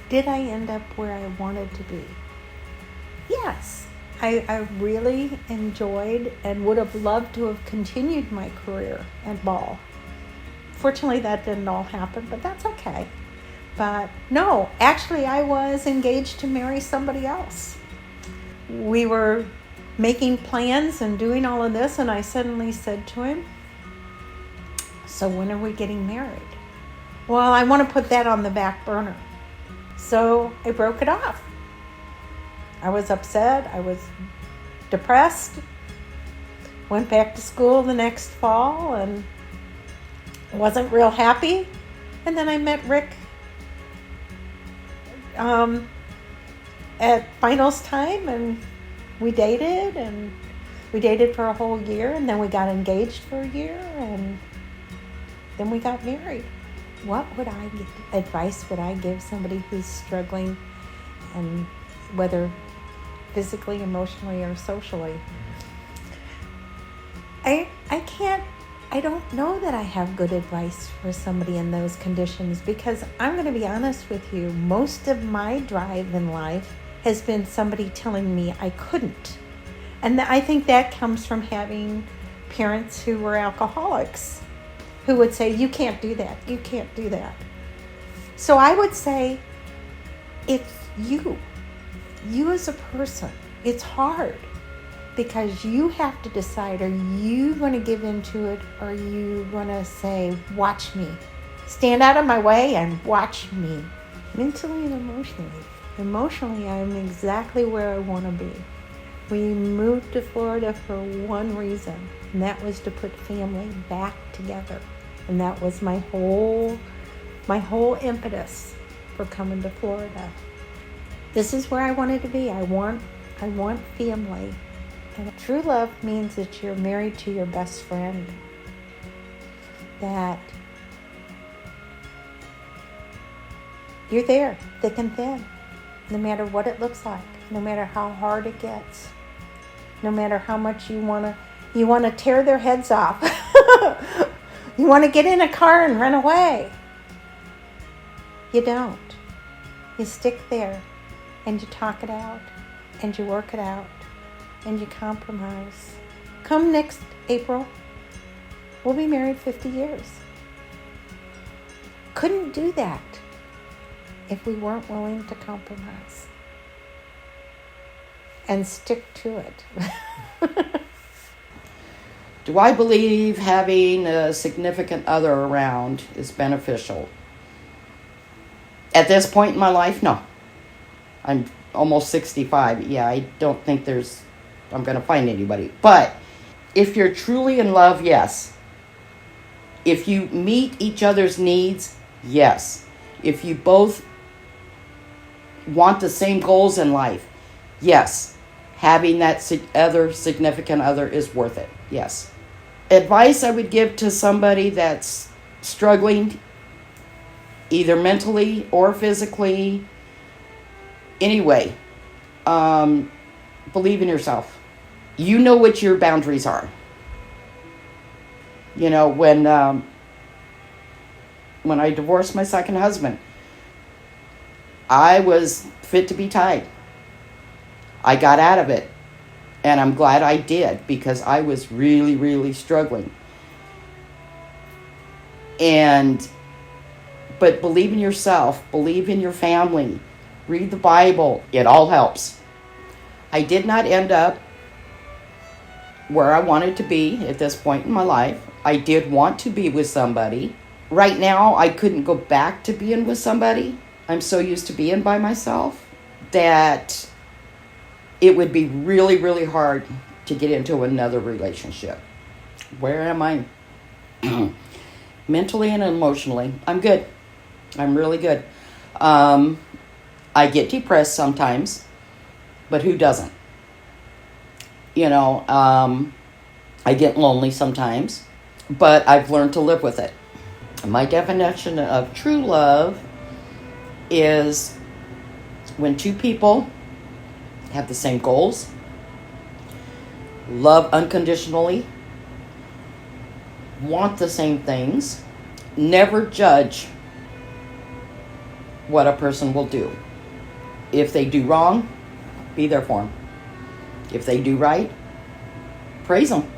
Did I end up where I wanted to be? Yes. I really enjoyed and would have loved to have continued my career at ball. Fortunately, that didn't all happen, but that's okay. But no, actually, I was engaged to marry somebody else. We were making plans and doing all of this, and I suddenly said to him, "So when are we getting married?" "Well, I want to put that on the back burner." So I broke it off. I was upset. I was depressed. Went back to school the next fall and wasn't real happy. And then I met Rick at finals time, and we dated for a whole year, and then we got engaged for a year, and then we got married. What advice would I give somebody who's struggling, and whether physically, emotionally, or socially? I don't know that I have good advice for somebody in those conditions, because I'm going to be honest with you, most of my drive in life has been somebody telling me I couldn't. And I think that comes from having parents who were alcoholics, who would say, "You can't do that, you can't do that." So I would say, it's you as a person. It's hard, because you have to decide, are you going to give into it, or are you going to say, "Watch me. Stand out of my way and watch me." Mentally and emotionally. Emotionally, I'm exactly where I want to be. We moved to Florida for one reason, and that was to put family back together. And that was my whole impetus for coming to Florida. This is where I wanted to be. I want family. And true love means that you're married to your best friend. That you're there, thick and thin, no matter what it looks like, no matter how hard it gets, no matter how much you want to tear their heads off. You want to get in a car and run away. You don't. You stick there, and you talk it out, and you work it out, and you compromise. Come next April, we'll be married 50 years. Couldn't do that if we weren't willing to compromise and stick to it. Do I believe having a significant other around is beneficial? At this point in my life, no. I'm almost 65. Yeah, I don't think I'm going to find anybody. But if you're truly in love, yes. If you meet each other's needs, yes. If you both want the same goals in life, yes. Having that other significant other is worth it, yes. Advice I would give to somebody that's struggling, either mentally or physically, anyway, believe in yourself. You know what your boundaries are. You know, when I divorced my second husband, I was fit to be tied. I got out of it, and I'm glad I did, because I was really, really struggling. But believe in yourself, believe in your family, read the Bible. It all helps. I did not end up where I wanted to be at this point in my life. I did want to be with somebody. Right now, I couldn't go back to being with somebody. I'm so used to being by myself that it would be really, really hard to get into another relationship. Where am I? Mentally and emotionally, I'm good. I'm really good. I get depressed sometimes, but who doesn't? You know, I get lonely sometimes, but I've learned to live with it. My definition of true love is when two people have the same goals, love unconditionally, want the same things, never judge what a person will do. If they do wrong, be there for them. If they do right, praise them.